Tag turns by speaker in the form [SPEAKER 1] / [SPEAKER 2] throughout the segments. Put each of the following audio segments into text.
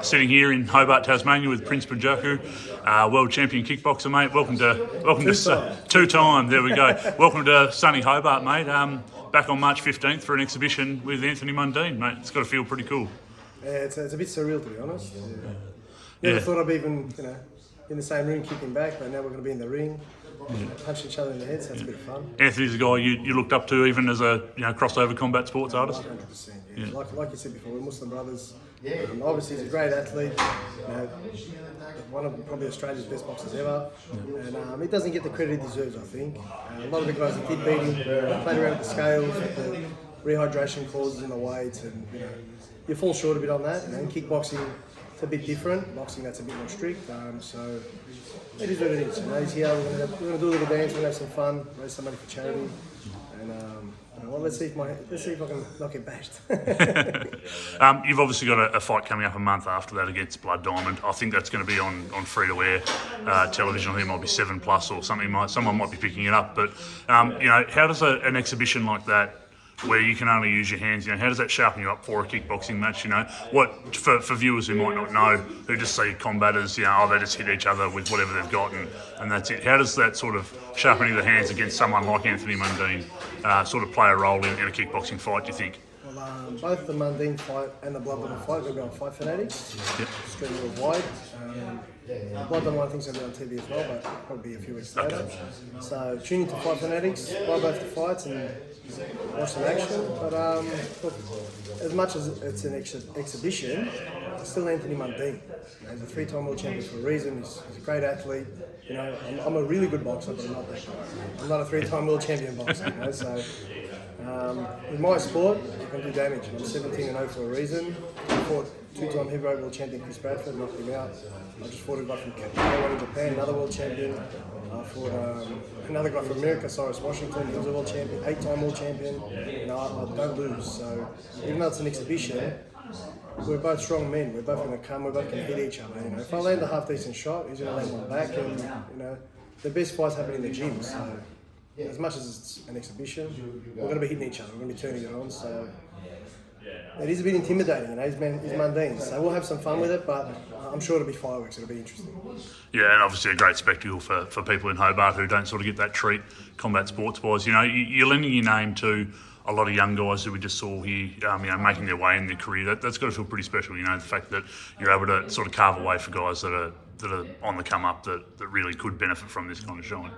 [SPEAKER 1] Sitting here in Hobart, Tasmania with Prince Bunjaku, world champion kickboxer, mate. Welcome to two-time. There we go. Welcome to sunny Hobart, mate. Back on March 15th for an exhibition with Anthony Mundine, mate. It's got to feel pretty cool.
[SPEAKER 2] Yeah, it's a bit surreal, to be honest. Never thought I'd be even, in the same room kicking back, but now we're going to be in the ring, punch each other in the head, so it's a bit of fun.
[SPEAKER 1] Anthony's a guy you looked up to even as a crossover combat sports artist.
[SPEAKER 2] 100%. Yeah. Like you said before, we're Muslim brothers. Obviously, he's a great athlete. One of probably Australia's best boxers ever, and he doesn't get the credit he deserves. I think a lot of the guys that did beat him played around with the scales, with the rehydration clauses in the weights, and you fall short a bit on that. In kickboxing, it's a bit different. Boxing, that's a bit more strict. So it is what it is. He's here. We're going to do a little dance. We're going to have some fun, raise some money for charity, and let's see if I can not get bashed.
[SPEAKER 1] You've obviously got a fight coming up a month after that against Blood Diamond. I think that's going to be on free-to-air television. I think it might be 7+ or something. Someone might be picking it up. But how does an exhibition like that, where you can only use your hands, how does that sharpen you up for a kickboxing match? What for viewers who might not know, who just see combatants, they just hit each other with whatever they've got and that's it. How does that sort of sharpening the hands against someone like Anthony Mundine sort of play a role in a kickboxing fight, do you think?
[SPEAKER 2] Well, both the Mundine fight and the Blood Diamond fight, we're going Fight Fanatics. Yep. Stream worldwide. Blood Diamond, I think, is going to be on TV as well, but probably a few weeks later. Okay. So tune into Fight Fanatics, buy both the fights and watch some action. But look, as much as it's an exhibition, it's still Anthony Mundine. He's a 3-time world champion for a reason. He's a great athlete. I'm a really good boxer, but I'm not that guy. I'm not a 3-time world champion boxer. So in my sport, I can do damage. I'm 17-0 for a reason. I fought 2-time heavyweight world champion Chris Bradford, knocked him out. I just fought a guy from K1 in Japan, another world champion. I fought another guy from America, Cyrus Washington. He was a world champion, 8-time world champion. I don't lose. So even though it's an exhibition, we're both strong men. We're both going to come. We're both going to hit each other. If I land a half-decent shot, he's going to land one back. And the best fights happen in the gym. So as much as it's an exhibition, we're going to be hitting each other. We're going to be turning it on. So it is a bit intimidating. He's Mundine. So we'll have some fun with it, but I'm sure it'll be fireworks. It'll be interesting.
[SPEAKER 1] Yeah, and obviously a great spectacle for people in Hobart who don't sort of get that treat combat sports-wise. You're lending your name to a lot of young guys who we just saw here, making their way in their career. That's got to feel pretty special. The fact that you're able to sort of carve a way for guys that are on the come up that really could benefit from this kind of shine.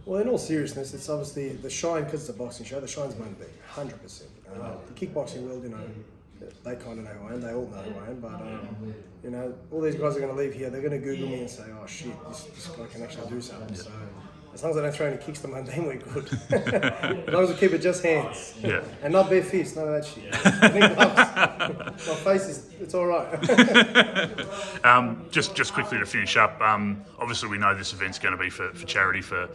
[SPEAKER 2] Well, in all seriousness, it's obviously the shine, because it's a boxing show. The shine's Mundine, 100%. The kickboxing world, they kind of know who I am. They all know who I am. But all these guys are going to leave here. They're going to Google me and say, "Oh shit, this guy can actually do something." Yeah. So as long as I don't throw any kicks to Mundine, we're good. As long as we keep it just hands. Yeah. And not bare fists, none of that shit. My face it's all right.
[SPEAKER 1] Just quickly to finish up, obviously we know this event's going to be for charity for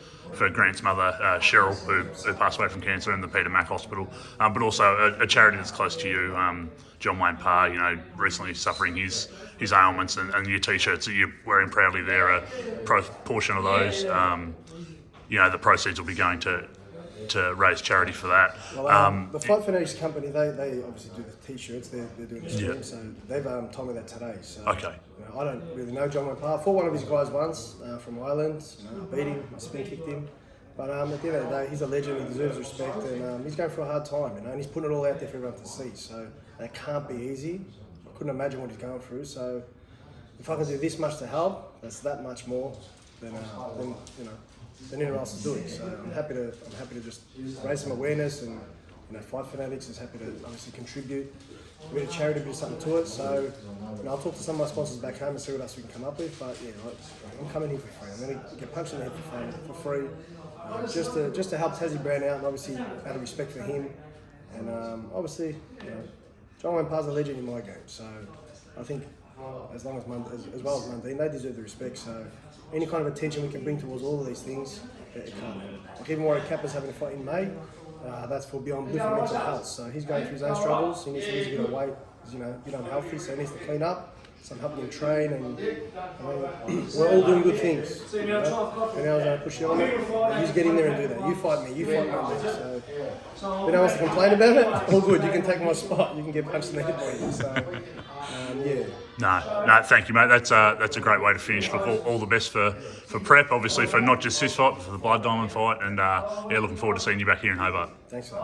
[SPEAKER 1] Grant's mother, Cheryl, who passed away from cancer in the Peter Mac Hospital, but also a charity that's close to you, John Wayne Parr, recently suffering his ailments, and your T-shirts that you're wearing proudly there, a portion of those, the proceeds will be going to raise charity for that.
[SPEAKER 2] Well, the Fight Fanatics company, they obviously do the T-shirts. They're doing the stream, so they've told me that today. So,
[SPEAKER 1] okay.
[SPEAKER 2] I don't really know John Wayne Parr. I fought one of his guys once from Ireland. I beat him. I spin kicked him. But at the end of the day, he's a legend. He deserves respect, and he's going through a hard time. And he's putting it all out there for everyone to see. So that can't be easy. I couldn't imagine what he's going through. So if I can do this much to help, that's that much more than anyone else is doing. So I'm happy to just raise some awareness, and Fight Fanatics is happy to obviously contribute a bit of charity, a bit of something to it. So I'll talk to some of my sponsors back home and see what else we can come up with. But I'm coming here for free. I'm going to get punched in the head for free, just to help Tassie Brown out, and obviously out of respect for him. And obviously, John Wayne Parr's a legend in my game. So I think as well as Mundine, they deserve the respect. So any kind of attention we can bring towards all of these things, it can't hurt. Like even Warwick Kappa's having a fight in May, that's for beyond blue for mental health. So he's going through his own struggles. He needs to lose a bit of weight. He's a bit unhealthy, so he needs to clean up. So I'm helping him train, and I mean, we're all doing good things. You know? If anyone's going to push you on it, you just get in there and do that. You fight me on this. So if anyone wants to complain about it, all good. You can take my spot. You can get punched in the head by you. So yeah.
[SPEAKER 1] No, thank you, mate. That's a great way to finish. Look, all the best for prep, obviously, for not just this fight, but for the Blood Diamond fight. And looking forward to seeing you back here in Hobart.
[SPEAKER 2] Thanks, man.